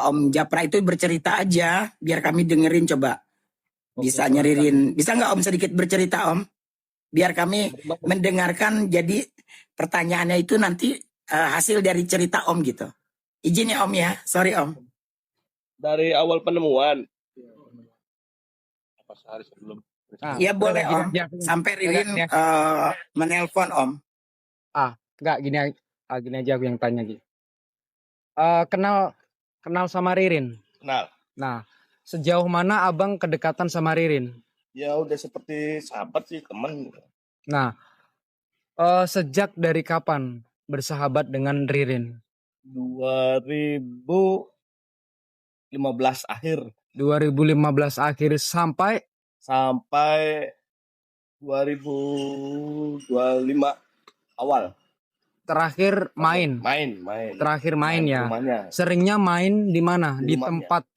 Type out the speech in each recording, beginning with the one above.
Om Japra itu bercerita aja, biar kami dengerin coba. Bisa Oke, nyeririn. Bisa nggak Om sedikit bercerita Om? Biar kami mendengarkan, jadi pertanyaannya itu nanti hasil dari cerita Om gitu. Izin ya Om ya, sorry Om. Dari awal penemuan. Apa sehari sebelum? Iya boleh Om, sampai Ririn menelpon Om. Enggak, gini aja aku yang tanya gitu. Kenal sama Ririn? Kenal. Nah, sejauh mana abang kedekatan sama Ririn? Ya udah seperti sahabat sih, teman. Nah, sejak dari kapan bersahabat dengan Ririn? 2015 akhir. 2015 akhir sampai 2025 awal. terakhir main. Terakhir main ya. Rumahnya. Seringnya main di mana? Di Rumahnya. tempat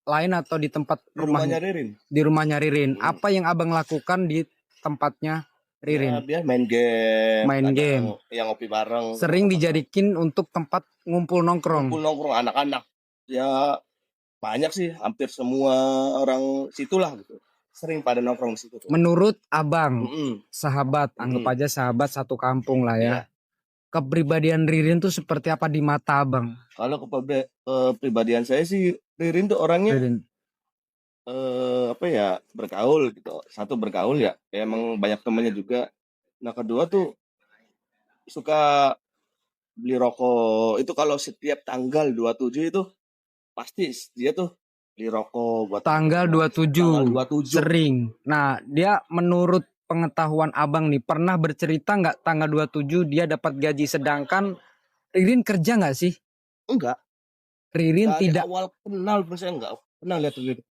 lain atau di tempat Rumahnya Ririn. Di rumahnya Ririn. Apa yang abang lakukan di tempatnya Ririn? Ya, dia main game. Main game. Yang ngopi bareng. Sering dijadikan untuk tempat ngumpul nongkrong. Ngumpul nongkrong anak-anak. Ya banyak sih, hampir semua orang situlah gitu. Sering pada nongkrong di situ. Menurut abang, sahabat, anggap aja sahabat satu kampung lah ya. Ya. Kepribadian Ririn tuh seperti apa di mata abang? Kalau kepribadian saya sih, Ririn tuh orangnya bergaul gitu. Satu bergaul ya, emang banyak temannya juga. Nah kedua tuh suka beli rokok. Itu kalau setiap tanggal 27 itu pasti dia tuh beli rokok buat tanggal 27. Tanggal 27. Sering. Nah, dia menurut pengetahuan abang nih pernah bercerita nggak tanggal 27 dia dapat gaji, sedangkan Ririn kerja nggak sih? Enggak. Ririn Dari tidak. awal kenal saya enggak pernah lihat Ririn.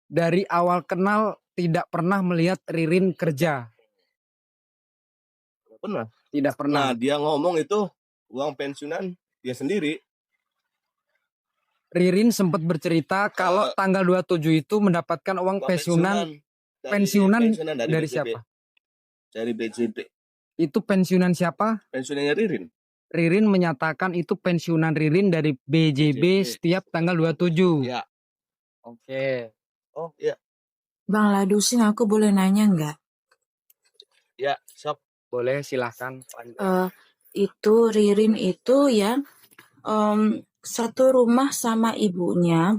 Dari awal kenal tidak pernah melihat Ririn kerja. Pernah. Tidak pernah. Nah dia ngomong itu uang pensiunan dia sendiri. Ririn sempat bercerita kalau tanggal 27 itu mendapatkan uang pensiunan dari siapa? Dari BJB. Itu pensiunan siapa? Pensiunannya Ririn. Ririn menyatakan itu pensiunan Ririn dari BJB setiap tanggal 27. Ya. Oke. Oh iya. Bang Ladusin, aku boleh nanya nggak? Ya, sok. Boleh, silahkan. Itu Ririn itu ya satu rumah sama ibunya,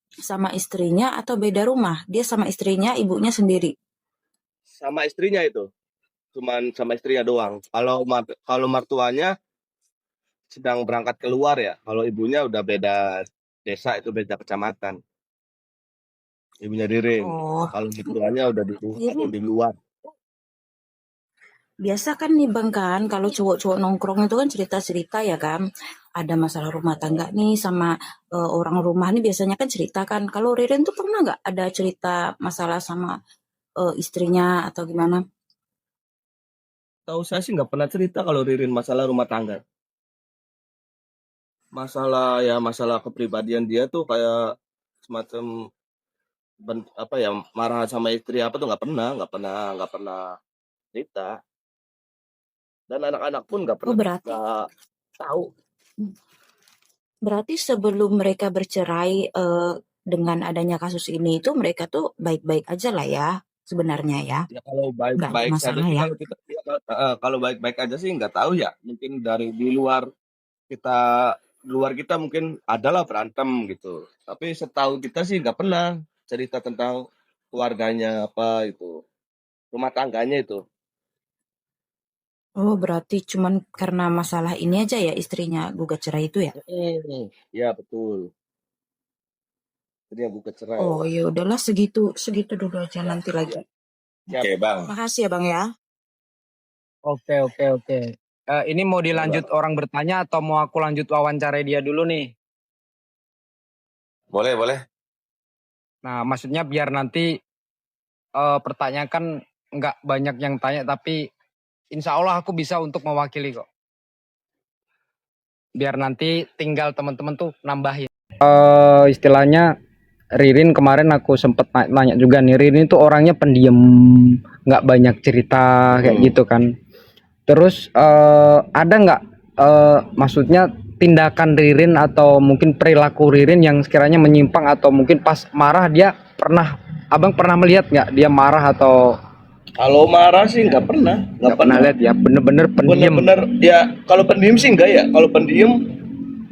sama istrinya, atau beda rumah? Dia sama istrinya, ibunya sendiri? Sama istrinya itu. Cuman sama istrinya doang. Kalau mertuanya sedang berangkat keluar ya. Kalau ibunya udah beda desa, itu beda kecamatan. Ibunya Ririn. Kalau mertuanya udah di luar. Biasa kan nih Bang kan, kalau cowok-cowok nongkrong itu kan cerita-cerita ya kan. Ada masalah rumah tangga nih sama orang rumah nih biasanya kan cerita kan. Kalau Ririn tuh pernah nggak ada cerita masalah sama istrinya atau gimana? Tahu saya sih nggak pernah cerita kalau Ririn masalah rumah tangga. Masalah kepribadian dia tuh kayak semacam marah sama istri apa tuh nggak pernah cerita. Dan anak-anak pun nggak pernah tahu. Berarti sebelum mereka bercerai dengan adanya kasus ini itu mereka tuh baik-baik aja lah ya sebenarnya ya. Ya kalau baik-baik saja sih, ya. kalau baik-baik aja sih nggak tahu ya. Mungkin dari di luar kita mungkin adalah berantem gitu. Tapi setahu kita sih nggak pernah cerita tentang keluarganya apa itu, rumah tangganya itu. Oh, berarti cuman karena masalah ini aja ya istrinya gugat cerai itu ya? Ya betul. Istrinya gugat cerai. Oh, ya udahlah segitu dulu aja nanti lagi. Oke, Bang. Makasih ya, Bang ya. Oke. Ini mau dilanjut orang bertanya atau mau aku lanjut wawancara dia dulu nih? Boleh. Nah, maksudnya biar nanti pertanyaan kan nggak banyak yang tanya, tapi insya Allah aku bisa untuk mewakili kok. Biar nanti tinggal teman-teman tuh nambahin. Istilahnya Ririn kemarin aku sempet nanya juga nih, Ririn tuh orangnya pendiam, nggak banyak cerita kayak gitu kan. Terus ada nggak maksudnya tindakan Ririn atau mungkin perilaku Ririn yang sekiranya menyimpang, atau mungkin pas marah dia abang pernah melihat nggak dia marah, atau Kalau marah sih nggak pernah, nggak pernah lihat ya, bener-bener pendiam? Bener-bener ya, kalau pendiam sih enggak ya. Kalau pendiam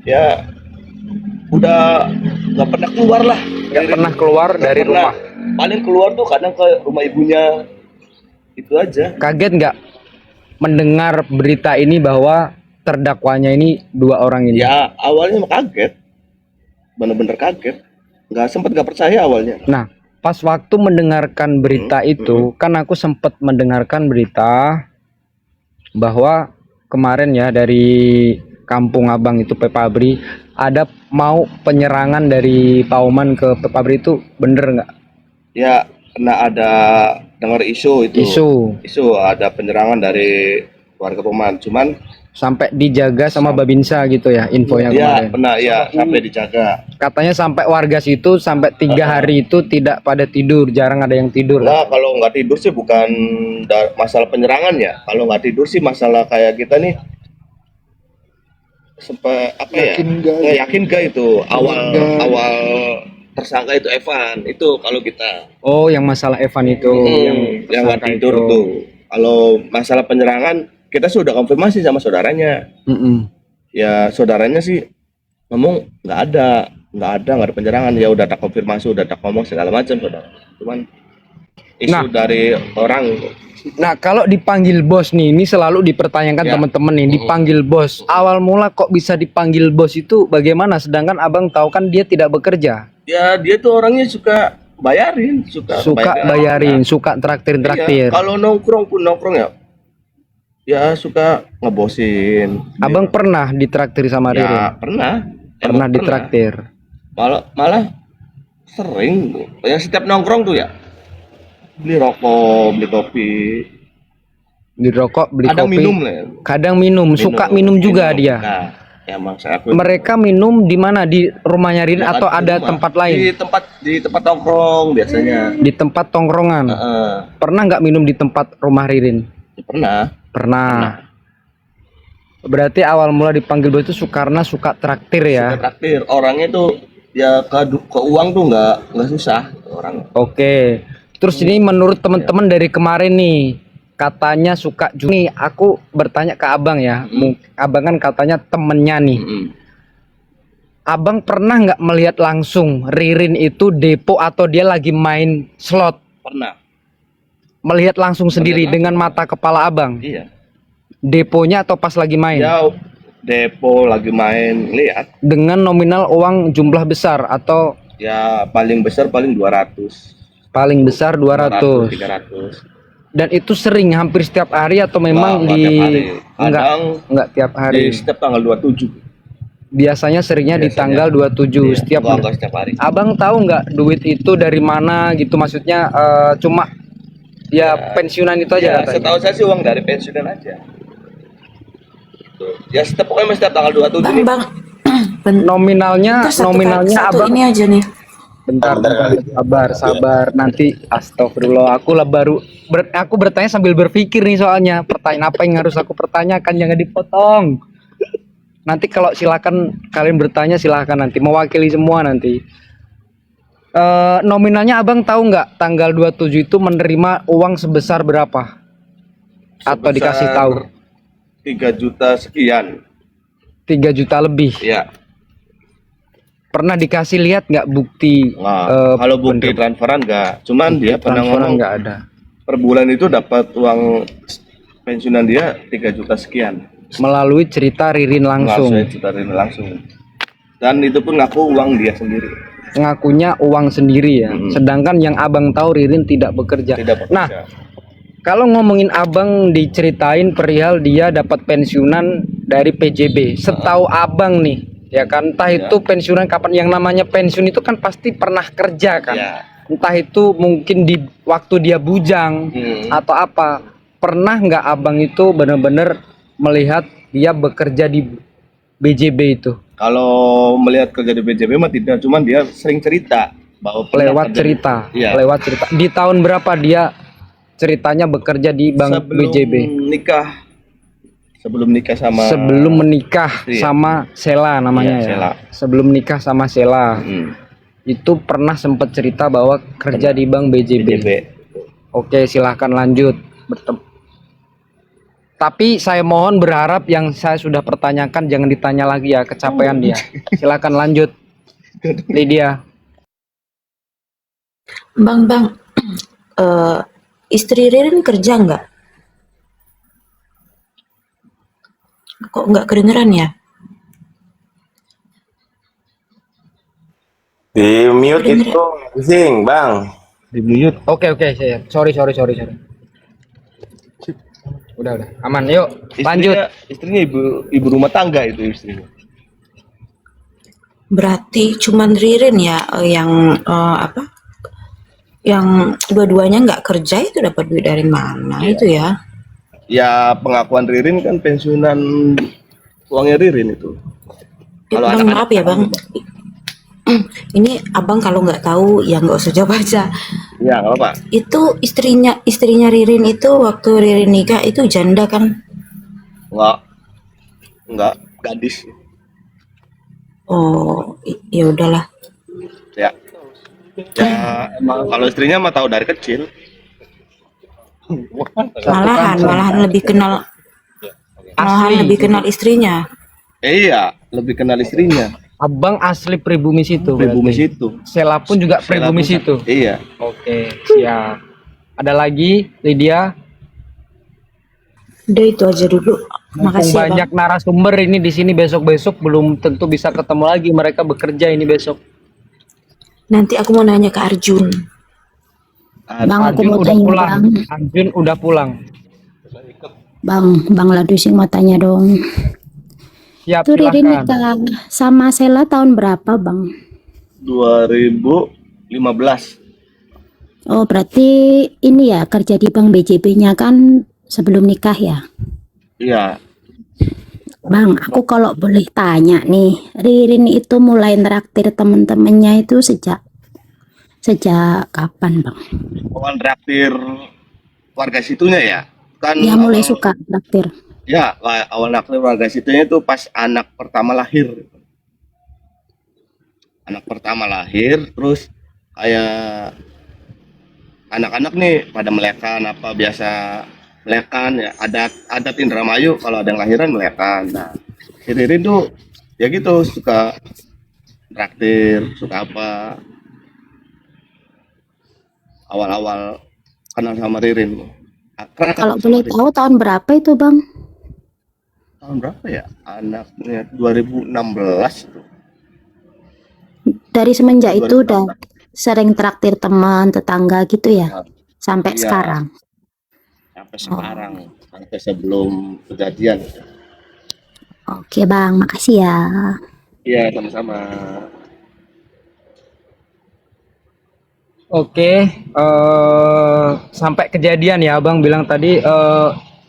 ya udah nggak pernah keluar lah. Nggak pernah keluar Nggak dari pernah. rumah? Paling keluar tuh kadang ke rumah ibunya, itu aja. Kaget nggak mendengar berita ini bahwa terdakwanya ini 2 orang ini? Ya awalnya mah kaget, bener-bener kaget, nggak percaya awalnya. Nah, pas waktu mendengarkan berita itu, kan aku sempat mendengarkan berita bahwa kemarin ya dari kampung abang itu Pepabri ada mau penyerangan dari Pauman ke Pepabri, itu bener nggak? Ya pernah ada dengar isu itu. Isu ada penyerangan dari warga Pauman, cuman Sampai dijaga sama Babinsa gitu ya infonya ya kemarin. pernah ya sampai dijaga. Katanya sampai warga situ sampai 3 hari itu tidak pada tidur, jarang ada yang tidur. Nah, kalau nggak tidur sih bukan masalah penyerangan ya. Kalau nggak tidur sih masalah kayak kita nih, apa ya? Nggak yakin gak itu awal tersangka itu Evan itu kalau kita. Oh, yang masalah Evan itu yang nggak tidur itu. tuh. Kalau masalah penyerangan kita sudah konfirmasi sama saudaranya. Ya saudaranya sih ngomong nggak ada penyerangan. Ya udah tak konfirmasi, udah tak ngomong segala macam saudara. Cuman isu dari orang. Nah, kalau dipanggil bos nih, ini selalu dipertanyakan Ya. teman-teman nih, dipanggil bos. Awal mula kok bisa dipanggil bos itu bagaimana? Sedangkan abang tahu kan dia tidak bekerja. Ya dia tuh orangnya suka bayarin, suka Bayarin, suka traktir. Iya, kalau nongkrong pun nongkrong ya suka ngebosin. Abang pernah ditraktir sama Ririn? Ya pernah. Pernah ditraktir. Malah sering tuh. Ya setiap nongkrong tuh ya beli rokok, beli kopi. Beli rokok, beli Kadang kopi. minum lah. Ya. Kadang minum, suka minum juga dia. Nah, ya emang saya akui. Mereka minum di mana? Di rumahnya Ririn atau ada tempat lain? Di tempat nongkrong biasanya. Di tempat tongkrongan. Pernah nggak minum di tempat rumah Ririn? Ya, pernah. Berarti awal mula dipanggil bos itu karena suka traktir ya? Suka traktir. Orangnya tuh ya ke uang tuh nggak susah orang. Oke. Terus ini menurut teman-teman dari kemarin nih, katanya suka nih, aku bertanya ke abang ya. Abang kan katanya temennya nih. Abang pernah nggak melihat langsung Ririn itu depo atau dia lagi main slot? Pernah. Melihat langsung sendiri dengan mata kepala abang? Iya. Deponya atau pas lagi main? Ya depo lagi main, lihat. Dengan nominal uang jumlah besar atau? Ya paling besar paling 200. Paling besar 200. 300. Dan itu sering hampir setiap hari atau memang enggak tiap hari? Di setiap tanggal 27. Biasanya seringnya di tanggal 27 setiap hari. Abang tahu nggak duit itu dari mana gitu, maksudnya cuma ya pensiunan itu aja katanya? Setahu saya sih uang dari pensiunan aja. Ya pokoknya setiap tanggal 27 nih. Nominalnya satu abang ini aja nih. bentar sabar nanti. Astagfirullah, aku bertanya sambil berpikir nih, soalnya pertanyaan apa yang harus aku pertanyakan, jangan dipotong. Nanti kalau silakan kalian bertanya, silakan nanti mewakili semua nanti. Nominalnya abang tahu nggak tanggal 27 itu menerima uang sebesar berapa? Atau dikasih tahu? 3 juta sekian. 3 juta lebih. Ya. Pernah dikasih lihat nggak bukti? Kalau bukti transferan nggak, cuman dia pernah ngomong nggak ada. Per bulan itu dapat uang pensiunan dia 3 juta sekian. Melalui cerita Ririn langsung. Dan itu pun ngaku uang dia sendiri. Ngakunya uang sendiri ya. Sedangkan yang abang tahu Ririn tidak bekerja. Nah, kalau ngomongin abang diceritain perihal dia dapat pensiunan dari PJB. Setahu abang nih, ya kan, entah itu pensiunan kapan, yang namanya pensiun itu kan pasti pernah kerja kan. Entah itu mungkin di waktu dia bujang atau apa. Pernah nggak abang itu benar-benar melihat dia bekerja di BJB itu? Kalau melihat kerja di BJB mah tidak, cuman dia sering cerita bahwa lewat cerita. Di tahun berapa dia ceritanya bekerja di Bank sebelum BJB? nikah Sebelum nikah sama sebelum menikah Iya. sama Sela namanya Iya, ya. Sela. Sebelum menikah sama Sela. Itu pernah sempat cerita bahwa kerja di Bank BJB. BJB. Oke, silahkan lanjut. Tapi saya mohon berharap yang saya sudah pertanyakan jangan ditanya lagi ya, kecapean dia. Silahkan lanjut, Lydia. Bang, istri Ririn kerja nggak? Kok nggak kedengeran ya? Di mute itu pusing, Bang. Di mute. Oke, sorry. Udah, aman. Yuk, lanjut. Istrinya ibu rumah tangga itu istrinya. Berarti cuman Ririn ya yang yang dua-duanya nggak kerja itu dapat duit dari mana itu ya? Ya pengakuan Ririn kan pensiunan uangnya Ririn itu. Kalau Bang, anak-anak maaf ya Bang. Ini abang kalau nggak tahu ya nggak usah jawab aja. Ya nggak apa-apa. Itu istrinya Ririn itu waktu Ririn nikah itu janda kan? Enggak gadis. Oh, ya udahlah. Ya. Ya emang kalau istrinya mah tahu dari kecil. Malahan lebih kenal istrinya. Iya, lebih kenal istrinya. Abang asli pribumi situ. Pribumi berarti. situ. Sela pun juga pribumi situ. Iya. Oke, siap. Ada lagi, Lydia? Udah itu aja dulu. Mumpung Makasih ya, Bang. banyak narasumber ini di sini besok-besok belum tentu bisa ketemu lagi, mereka bekerja ini besok. Nanti aku mau nanya ke Arjun. Bang, aku Arjun mau udah tanya pulang. bang. Arjun udah pulang. Bang Ladusing mau tanya dong. Siap, Tuh Ririn silakan. nikah sama Sela tahun berapa bang? 2015. Oh berarti ini ya kerja di Bank BJB-nya kan sebelum nikah ya? Iya. Bang, aku kalau boleh tanya nih, Ririn itu mulai traktir temen-temennya itu sejak kapan bang? Awal traktir warga situnya ya. Kan Ya mulai suka traktir. Ya, awal traktir warga situnya itu pas anak pertama lahir. Anak pertama lahir, terus kayak anak-anak nih pada melekan apa biasa melekan ya, adat Indramayu kalau ada yang lahiran melekan. Nah, si Ririn tuh ya gitu suka traktir, suka apa. Awal-awal kenal sama Ririn. Akrab Kalau sama boleh Ririn. tahu tahun berapa itu bang? Tahun berapa ya? Anaknya 2016 itu. Dari semenjak itu 2016. udah sering traktir teman, tetangga gitu ya? Sampai Iya. sekarang? Sampai sekarang, sampai sebelum kejadian. Oke bang, makasih ya. Iya, sama-sama. Oke, sampai kejadian ya abang bilang tadi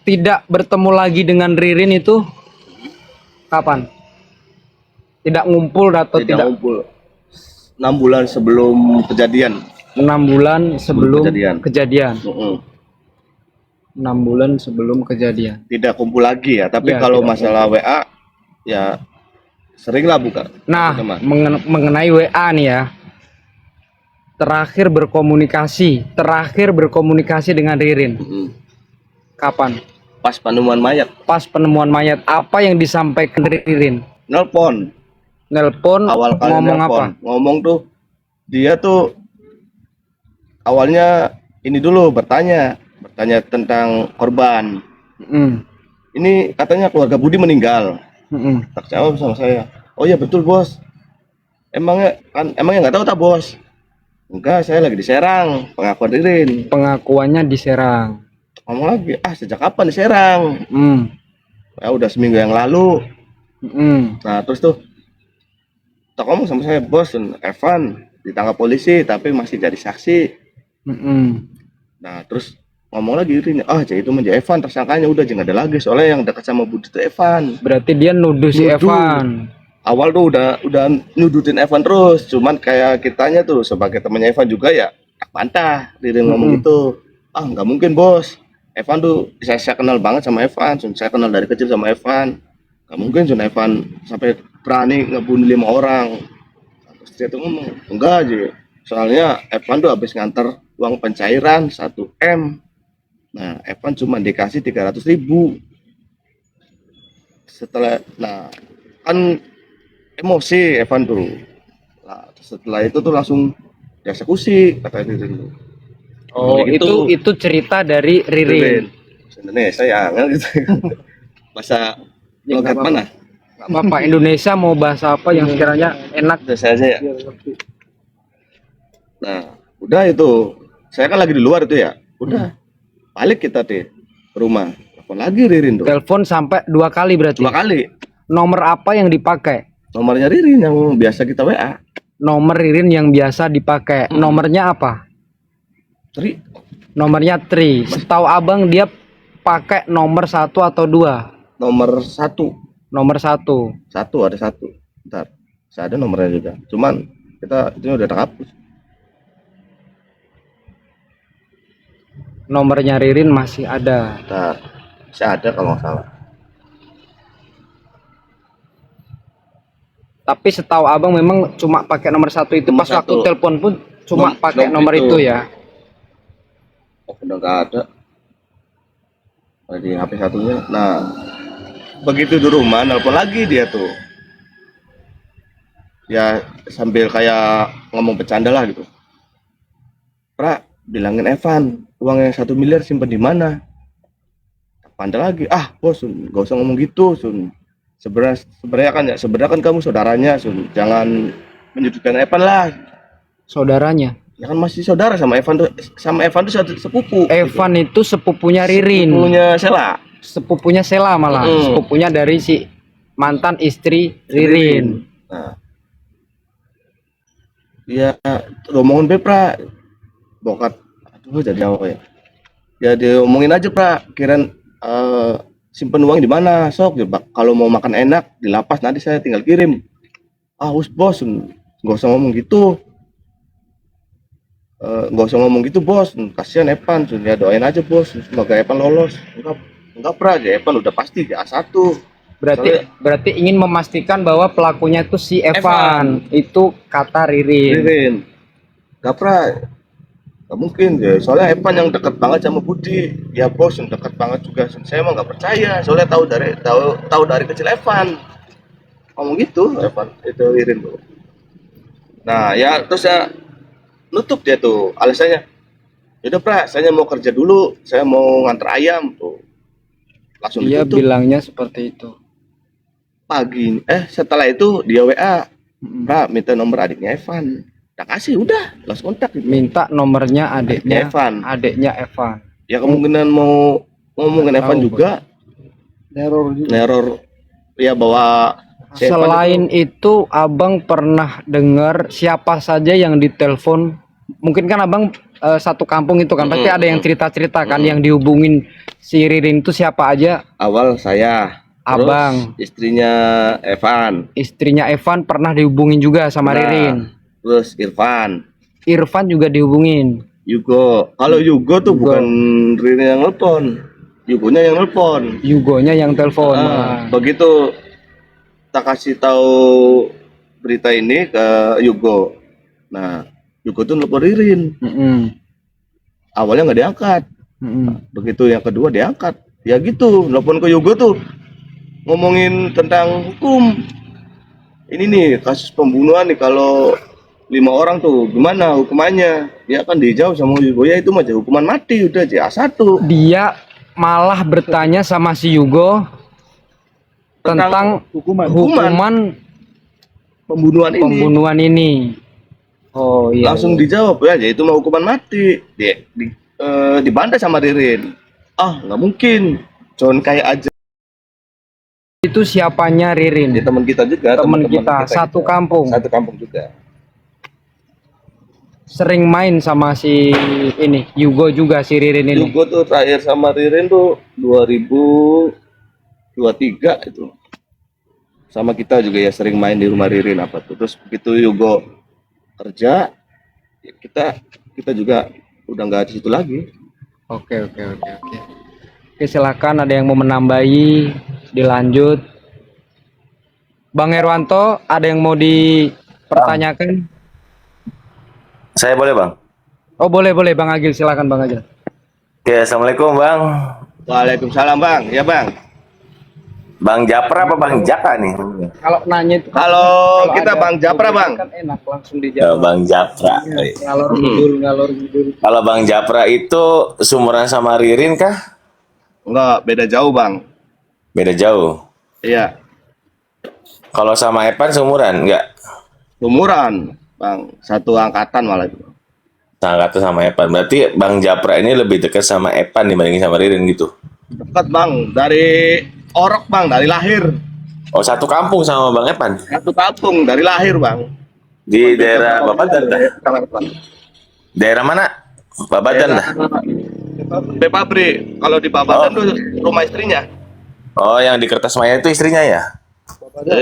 tidak bertemu lagi dengan Ririn itu kapan? Tidak ngumpul atau Tidak tidak? ngumpul. 6 bulan sebelum kejadian. 6 bulan sebelum Kejadian. kejadian. 6 Mm-mm. bulan sebelum kejadian. Tidak kumpul lagi ya, tapi Ya, kalau tidak masalah WA ya sering lah buka. Nah, Teman. mengenai WA nih ya. Terakhir berkomunikasi dengan Ririn. Mm-mm. Kapan? Pas penemuan mayat, Pas penemuan mayat, apa yang disampaikan Ririn? nelpon. Nelpon Awal kali ngomong nelpon. apa? Ngomong tuh dia tuh awalnya ini dulu bertanya tentang korban. Mm, Ini katanya keluarga Budi meninggal. mm, Tak jawab sama saya. Oh iya betul bos. Emangnya nggak tahu tak bos? Enggak, saya lagi di Serang. Pengakuan Ririn. Pengakuannya diserang. Ngomong lagi, sejak kapan di Serang? Mm, Ya udah seminggu yang lalu. mm, Nah terus tuh tak ngomong sama saya, bos Evan ditangkap polisi tapi masih jadi saksi. mm. Nah terus ngomong lagi Ririn, jadi itu menjadi Evan tersangkanya, udah jangan ada lagi soalnya yang dekat sama Budi itu Evan. Berarti dia nuduh si Nuduh. Evan. Awal tuh udah nudutin Evan terus, cuman kayak kitanya tuh sebagai temannya Evan juga ya bantah Ririn ngomong Mm-mm. gitu. Nggak mungkin bos, Evan tuh saya kenal banget sama Evan, saya kenal dari kecil sama Evan. Gak mungkin Evan sampai berani ngebunuh 5 orang. Terus dia tuh ngomong, enggak aja. Soalnya Evan tuh habis nganter uang pencairan 1 M. Nah, Evan cuma dikasih 300.000. Nah, kan emosi Evan tuh. Nah, setelah itu tuh langsung dieksekusi kata Ririn. Oh, itu cerita dari Ririn. Indonesia ya, gitu. Bahasa logat mana? Bapak Indonesia mau bahasa apa yang sekiranya enak. Saya aja ya. Nah, udah itu. Saya kan lagi di luar itu ya. Udah. Balik kita ke rumah. Telepon lagi Ririn tuh. Telepon sampai 2 kali berarti. 2 kali. Nomor apa yang dipakai? Nomornya Ririn yang biasa kita WA. Nomor Ririn yang biasa dipakai. Nomornya apa? Tri. Nomornya Tri. Setahu abang dia pakai nomor 1 atau 2? Nomor 1. Nomor 1. Ada 1. Bentar. Saya ada nomornya juga. Cuman kita itu udah terhapus. Nomornya Ririn masih ada. Bentar. Saya ada kalau nggak salah. Tapi setahu abang memang cuma pakai nomor 1 itu. Nomor Pas waktu 1. telepon pun cuma pakai nomor itu ya. Oh, udah nggak ada. Ada di HP satunya. Nah, begitu di rumah nelpon lagi dia tuh. Ya sambil kayak ngomong bercanda lah gitu. Pra, bilangin Evan, uang yang 1 miliar simpen di mana? Pandai lagi, bos, Sun, gak usah ngomong gitu, Sun. Sebenarnya kan kamu saudaranya, Sun. Jangan menyudutkan Evan lah. Saudaranya. Ya kan masih saudara sama Evan tuh satu sepupu. Evan itu sepupunya Ririn. Sepupunya Sela malah. Sepupunya dari si mantan istri Ririn. Nah. Ya, ngomongin Pra. Bokat. Aduh, jadi apa ya? Ya diomongin aja, Pra. Kirain simpen uang di mana? Sok, kalau mau makan enak di lapas nanti saya tinggal kirim. Bos, nggak usah ngomong gitu. Nggak usah ngomong gitu, bos. Kasihan Evan, ya doain aja, bos. Semoga Evan lolos. Enggak Pra, ya Evan udah pasti di A1. Berarti ingin memastikan bahwa pelakunya itu si Evan. Itu kata Ririn. Enggak Pra, nggak mungkin ya. Soalnya Evan yang dekat banget sama Budi. Ya bos, yang dekat banget juga. Saya emang nggak percaya. Soalnya tahu dari kecil Evan. Ngomong gitu, Evan itu Ririn tuh. Nah ya terus ya nutup dia tuh alasannya. Yaudah Pra, saya mau kerja dulu. Saya mau nganter ayam tuh. Langsung dia ditutup. Bilangnya seperti itu. Setelah itu dia WA. Pra, minta nomor adiknya Evan. Kasih udah langsung kontak gitu. Minta nomornya adiknya Evan. Ya kemungkinan mau ngomongin Evan juga. Neror ya bawa Selain itu abang pernah dengar siapa saja yang ditelepon? Mungkin kan abang satu kampung itu kan pasti ada yang cerita-cerita kan yang dihubungin si Ririn itu siapa aja? Awal saya, abang, istrinya Evan pernah dihubungin juga sama Ririn. Terus Irfan juga dihubungin. Yugo. Kalau Yugo tuh bukan Ririn yang nelpon. Yugonya yang telepon. Begitu tak kasih tahu berita ini ke Yugo. Nah, Yugo tuh nelpon Ririn. Awalnya nggak diangkat. Begitu yang kedua diangkat. Ya gitu, nelpon ke Yugo tuh ngomongin tentang hukum. Ini nih kasus pembunuhan nih, kalau 5 orang tuh gimana hukumannya? Dia kan dijauh sama Yugo, ya itu mah hukuman mati udah A1. Dia malah bertanya sama si Yugo tentang hukuman pembunuhan ini. Oh iya. Langsung dijawab ya, itu mah hukuman mati. Dibantah sama Ririn. Nggak mungkin. Cuman kayak aja. Itu siapanya Ririn? Dia teman kita juga. Teman kita satu kampung. Satu kampung juga. Sering main sama si ini Yugo juga si Ririn ini. Yugo tuh terakhir sama Ririn tuh 2023 itu. Sama kita juga ya sering main di rumah Ririn apa tuh. Terus begitu Yugo kerja, kita juga udah nggak di situ lagi. Oke. Oke, silakan ada yang mau menambahi, dilanjut. Bang Herwanto, ada yang mau dipertanyakan? Saya boleh bang? Oh, boleh Bang Agil, silakan Bang Agil. Oke, assalamualaikum bang. Waalaikumsalam bang. Ya bang. Bang Japra apa bang Jaka nih? Kalau nanya itu Kalau kita ada Bang Japra, Bang. kan enak langsung Ya, dijawab. bang Japra. Ngalor ngidul. Kalau bang Japra itu sumuran sama Ririn kah? Enggak, beda jauh bang. Beda jauh. Iya, Kalau sama Epan sumuran enggak? umuran bang. Satu angkatan malah itu. Sangat sama Epan. Berarti bang Japra ini lebih dekat sama Epan dibandingin sama Ririn gitu. Dekat bang, dari Orok bang, dari lahir. Oh, satu kampung sama bang Epan. Satu kampung, dari lahir bang. Di daerah Babadan dah. Daerah mana? Babadan dah. Pabrik. Kalau di Babadan tuh rumah istrinya. Oh, yang di Kertasmaya itu istrinya ya?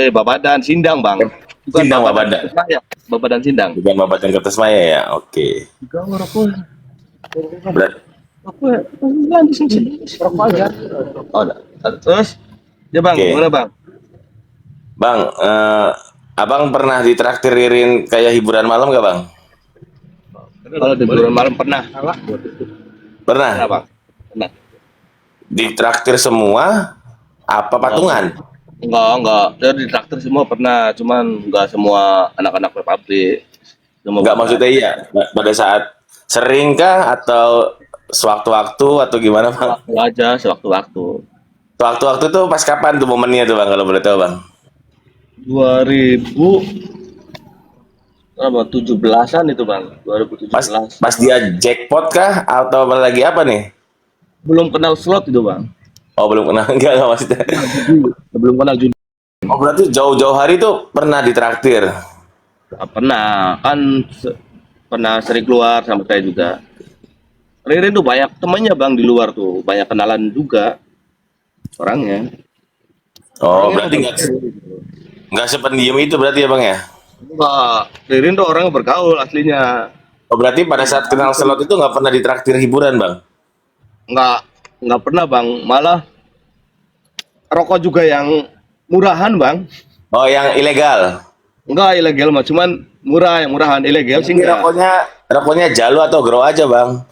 Babadan, Sindang bang. Bukan Sindang Babadan. Saya, Babadan Sindang. Bukan Babadan Kertasmaya ya? Oke. Berat. Oh, terus? Ya bang, Oke. gimana bang? Bang, abang pernah ditraktir Ririn kayak hiburan malam gak bang? Kalau di bulan malam pernah. Pernah? Pernah bang. Pernah. Ditraktir semua? Apa patungan? Enggak. Dia di traktir semua pernah, cuman enggak semua anak-anak pabrik. Semua Enggak, pernah. maksudnya iya. Pada saat sering kah atau sewaktu-waktu atau gimana bang? Waktu aja, sewaktu-waktu. Waktu-waktu tuh pas kapan tuh momennya tuh bang kalau boleh tahu bang? 2017-an itu bang, 2017. Pas dia jackpot kah atau lagi apa nih? Belum kenal slot itu bang. Oh belum pernah, enggak maksudnya. Belum kenal judi. Oh berarti jauh-jauh hari tuh pernah ditraktir. Pernah, kan pernah sering keluar sama saya juga. Ririn tuh banyak temannya bang di luar tuh, banyak kenalan juga orangnya. Oh Orangnya berarti nggak sependiam itu berarti ya bang ya? enggak, Ririn tuh orangnya bergaul aslinya. Oh berarti pada saat kenal slot itu nggak pernah ditraktir hiburan bang? Enggak pernah bang, malah rokok juga yang murahan bang. Oh yang ilegal? Enggak ilegal mah, cuman murah, yang murahan. Ilegal sih Ini enggak. rokoknya Jalu atau Grow aja bang?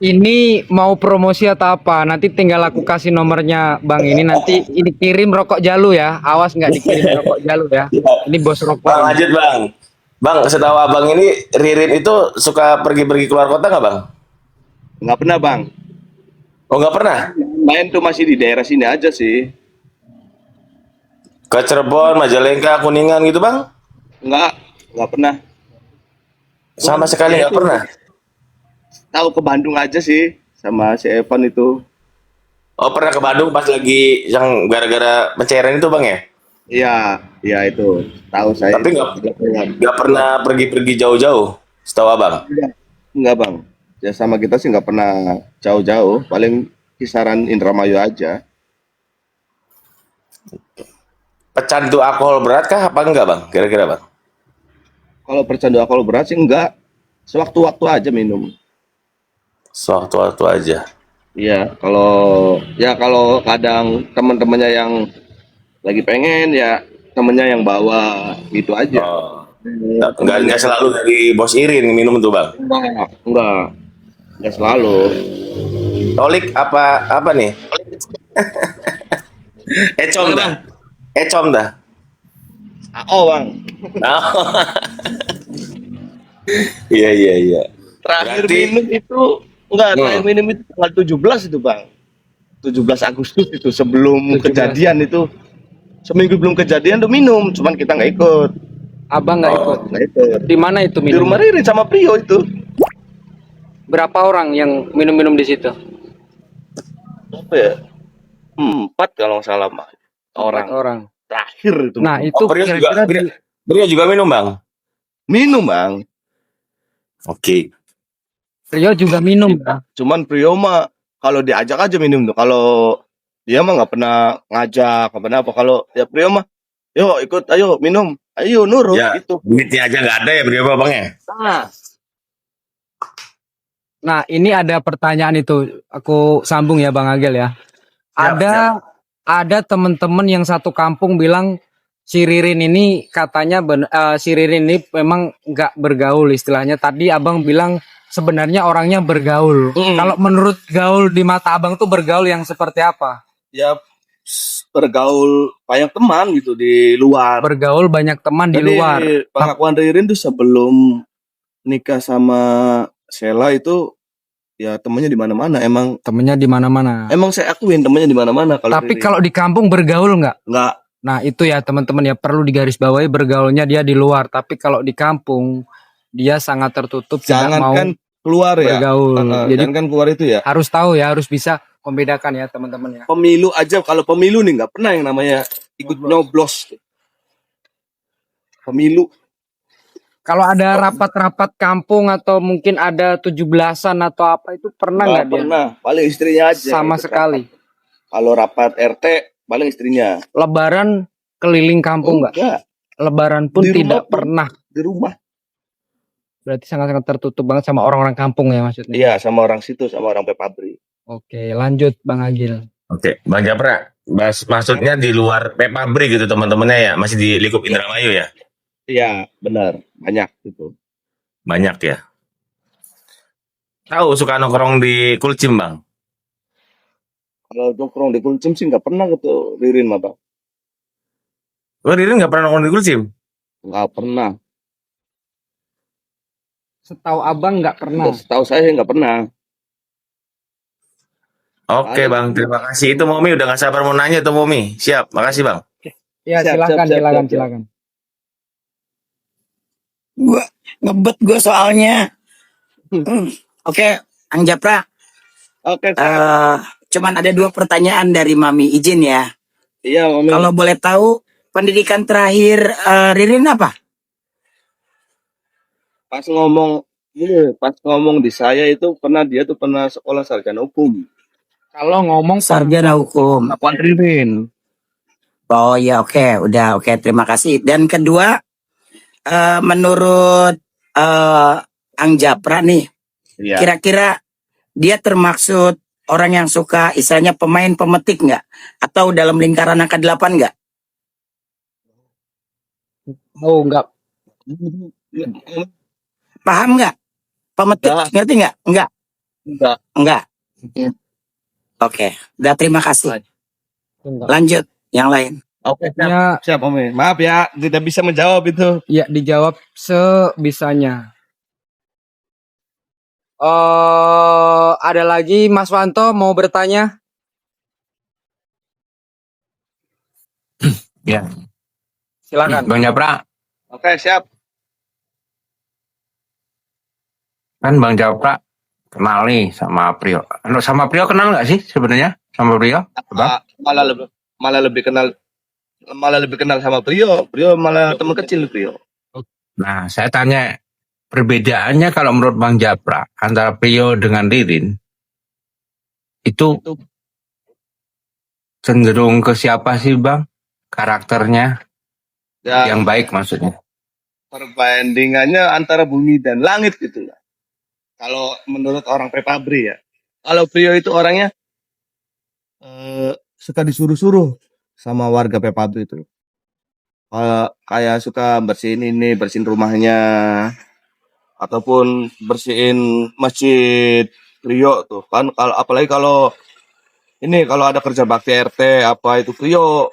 Ini mau promosi atau apa? Nanti tinggal aku kasih nomornya Bang ini, nanti ini kirim rokok Jalu ya. Awas nggak dikirim rokok Jalu ya. Ini bos rokok. Bang lanjut bang. Bang setahu abang ini Ririn itu suka pergi-pergi keluar kota nggak bang? Enggak pernah bang. Oh nggak pernah? Main tuh masih di daerah sini aja sih. Ke Cirebon, Majalengka, Kuningan gitu bang? Enggak pernah. Sama sekali nggak pernah. Tahu ke Bandung aja sih sama si Evan itu. Oh pernah ke Bandung pas lagi yang gara-gara pencairan itu bang ya? Iya itu. Tahu saya. Tapi nggak pernah pergi-pergi jauh-jauh, setahu abang. Enggak bang. Ya sama kita sih nggak pernah jauh-jauh. Paling kisaran Indramayu aja. Pecandu alkohol berat kah apa enggak bang? Kira-kira bang? Kalau percandu alkohol berat sih enggak. Sewaktu-waktu aja minum. Sewaktu-waktu aja. Iya, kalau kadang teman-temannya yang lagi pengen ya temennya yang bawa gitu aja. Oh. Enggak selalu dari bos Irin minum tuh bang. Enggak selalu. Tolik apa nih? Ecom dah. Ecom dah. Oh bang, Oh. Iya. terakhir Berarti- minum itu terakhir minum itu tanggal 17 itu bang. 17 Agustus itu sebelum 17. kejadian itu. Seminggu belum kejadian tuh minum, cuman kita nggak ikut. Abang nggak ikut. Nggak ikut. Di mana itu Di minum? rumah Ririn sama Prio itu. Berapa orang yang minum-minum di situ? Apa ya? 4 kalau nggak salah mah. Empat orang. Terakhir itu. Nah, itu Oh, Brio juga minum bang. minum bang. Oke. Rio juga minum. Bang. Cuman Prio mah kalau diajak aja minum tuh. Kalau dia mah nggak pernah ngajak, nggak pernah apa. Kalau ya Prio mah, yuk ikut, ayo minum, ayo nurut Ya. gitu. Duitnya aja nggak ada ya Brio bang ya? Nah, Nah, ini ada pertanyaan itu. Aku sambung ya Bang Agel ya. Ada teman-teman yang satu kampung bilang si Ririn ini katanya si Ririn ini memang nggak bergaul istilahnya. Tadi Abang bilang sebenarnya orangnya bergaul. Kalau menurut gaul di mata Abang tuh bergaul yang seperti apa? Ya bergaul banyak teman gitu di luar. Bergaul banyak teman di Jadi luar. pengakuan Ririn tuh sebelum nikah sama Sheila itu ya temennya di mana-mana. Emang Temennya di mana-mana. saya akuin temennya di mana-mana. Tapi kalau di kampung bergaul nggak? nggak, Nah itu ya teman-teman ya perlu digarisbawahi bergaulnya dia di luar. Tapi kalau di kampung dia sangat tertutup, tidak mau jangankan keluar ya. bergaul. Jadi Jangankan keluar itu ya. harus tahu ya, harus bisa membedakan ya teman-teman ya. Pemilu aja, kalau pemilu nih nggak pernah yang namanya ikut nyoblos. Pemilu Kalau ada rapat-rapat kampung atau mungkin ada 17-an atau apa itu pernah nggak dia? pernah, paling istrinya aja. Sama ikut sekali. rapat. Kalau rapat RT paling istrinya. Lebaran keliling kampung nggak? Enggak, Lebaran pun Di rumah tidak pun. pernah. di rumah. Berarti sangat-sangat tertutup banget sama orang-orang kampung ya maksudnya. Iya, sama orang situ, sama orang Pepabri. Oke, lanjut Bang Agil. Oke, Bang Japra, maksudnya di luar Pepabri gitu teman-temannya ya, masih di lingkup Indramayu ya? Iya, benar, banyak gitu. Banyak ya. Tahu suka nongkrong di Kulcim, Bang? Kalau nongkrong di Kulcim sih nggak pernah gitu, Ririn mah Bang. Lo Ririn nggak pernah nongkrong di Kulcim? Nggak pernah. Setahu Abang nggak pernah. Setahu saya nggak pernah. Oke, Bang, terima kasih. Itu Momi udah nggak sabar mau nanya tuh Momi. Siap, makasih Bang. Ya Siap, silakan, siap, silakan, siap. silakan. Gua ngebet gue soalnya. Oke, Ang Japra. Oke, Cuman ada 2 pertanyaan dari Mami, izin ya. iya Mami. Kalau boleh tahu pendidikan terakhir Ririn apa? Pas ngomong di saya itu dia tuh pernah sekolah sarjana hukum. Kalau ngomong Sarjana hukum. Pengakuan Ririn. Oh ya, oke, udah oke, terima kasih. Dan kedua, menurut Ang Japra nih, Iya. kira-kira dia termaksud orang yang suka istilahnya pemain pemetik nggak? Atau dalam lingkaran angka 8 nggak? oh nggak Paham nggak? Pemetik, Nggak. ngerti nggak? Nggak. Enggak. Enggak. Oke, udah terima kasih. nggak. Lanjut yang lain. Oke, Ya, siap Mami. Maaf ya, tidak bisa menjawab itu. ya dijawab sebisanya. Ada lagi Mas Wanto mau bertanya? Ya, Silakan. Bang Japra, Oke, siap. kan Bang Japra kenal nih sama Prio. Sama Prio kenal nggak sih sebenarnya? Sama Prio? Bang? Malah lebih kenal sama Prio. Prio malah teman kecil Prio. Nah, saya tanya perbedaannya kalau menurut Bang Japra antara Prio dengan Ririn itu cenderung ke siapa sih Bang? Karakternya Ya, yang baik maksudnya. perbandingannya antara bumi dan langit gitu lah. Kalau menurut orang Pepabri ya. Kalau Prio itu orangnya suka disuruh-suruh sama warga Pepabri itu. Kayak suka bersihin rumahnya ataupun bersihin masjid Prio tuh kan. Apalagi kalau ada kerja bakti RT apa itu Prio